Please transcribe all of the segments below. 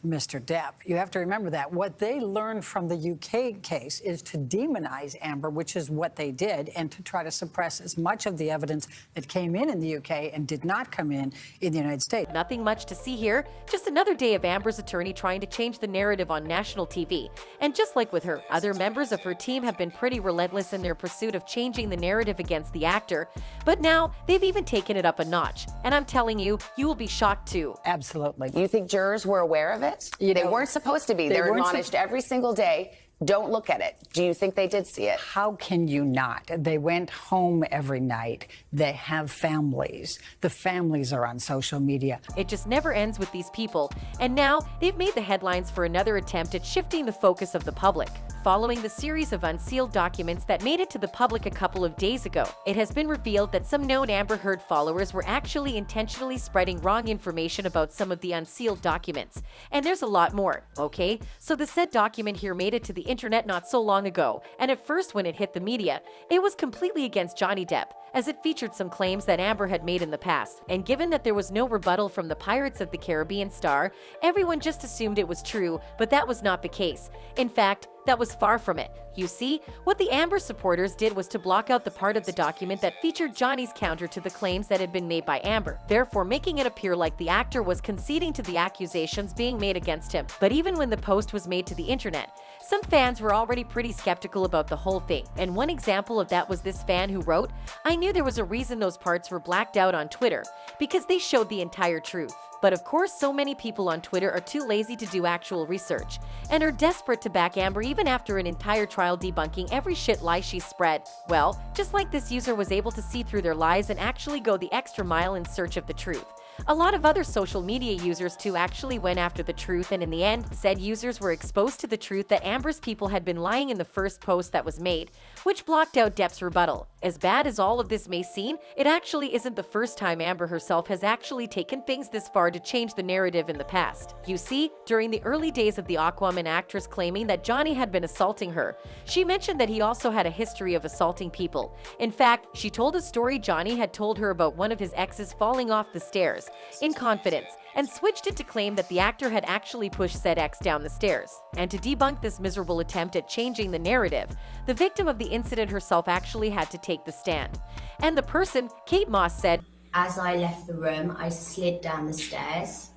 Mr. Depp. You have to remember that. What they learned from the UK case is to demonize Amber, which is what they did, and to try to suppress as much of the evidence that came in the UK and did not come in the United States. Nothing much to see here, just another day of Amber's attorney trying to change the narrative on national TV. And just like with her, other members of her team have been pretty relentless in their pursuit of changing the narrative against the actor. But now, they've even taken it up a notch. And I'm telling you, you will be shocked too. Absolutely. You think jurors were aware of it? They weren't supposed to be. They're admonished every single day. Don't look at it. Do you think they did see it? How can you not? They went home every night. They have families. The families are on social media. It just never ends with these people. And now, they've made the headlines for another attempt at shifting the focus of the public. Following the series of unsealed documents that made it to the public a couple of days ago, it has been revealed that some known Amber Heard followers were actually intentionally spreading wrong information about some of the unsealed documents. And there's a lot more, okay? So the said document here made it to the internet not so long ago, and at first when it hit the media, it was completely against Johnny Depp, as it featured some claims that Amber had made in the past. And given that there was no rebuttal from the Pirates of the Caribbean star, everyone just assumed it was true, but that was not the case. In fact, that was far from it. You see, what the Amber supporters did was to block out the part of the document that featured Johnny's counter to the claims that had been made by Amber, therefore making it appear like the actor was conceding to the accusations being made against him. But even when the post was made to the internet, some fans were already pretty skeptical about the whole thing. And one example of that was this fan who wrote, "I knew there was a reason those parts were blacked out on Twitter, because they showed the entire truth." But of course, so many people on Twitter are too lazy to do actual research and are desperate to back Amber even after an entire trial debunking every shit lie she spread. Well, just like this user was able to see through their lies and actually go the extra mile in search of the truth. A lot of other social media users too actually went after the truth, and in the end, said users were exposed to the truth that Amber's people had been lying in the first post that was made, which blocked out Depp's rebuttal. As bad as all of this may seem, it actually isn't the first time Amber herself has actually taken things this far to change the narrative in the past. You see, during the early days of the Aquaman actress claiming that Johnny had been assaulting her, she mentioned that he also had a history of assaulting people. In fact, she told a story Johnny had told her about one of his exes falling off the stairs in confidence, and switched it to claim that the actor had actually pushed said ex down the stairs. And to debunk this miserable attempt at changing the narrative, the victim of the incident herself actually had to take the stand. And the person, Kate Moss, said, "As I left the room, I slid down the stairs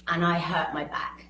and I hurt my back."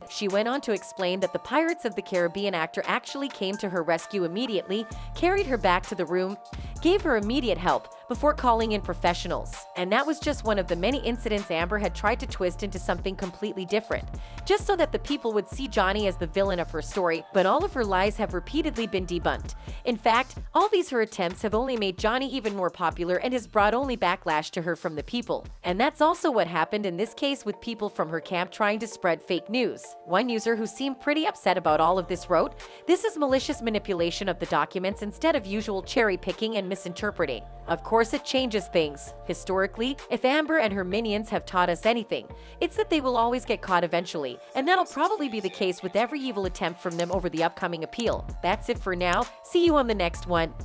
She went on to explain that the Pirates of the Caribbean actor actually came to her rescue immediately, carried her back to the room, gave her immediate help before calling in professionals. And that was just one of the many incidents Amber had tried to twist into something completely different, just so that the people would see Johnny as the villain of her story, but all of her lies have repeatedly been debunked. In fact, all these her attempts have only made Johnny even more popular and has brought only backlash to her from the people. And that's also what happened in this case with people from her camp trying to spread fake news. One user who seemed pretty upset about all of this wrote, "This is malicious manipulation of the documents instead of usual cherry picking and misinterpreting." Of course, it changes things. Historically, if Amber and her minions have taught us anything, it's that they will always get caught eventually, and that'll probably be the case with every evil attempt from them over the upcoming appeal. That's it for now. See you on the next one.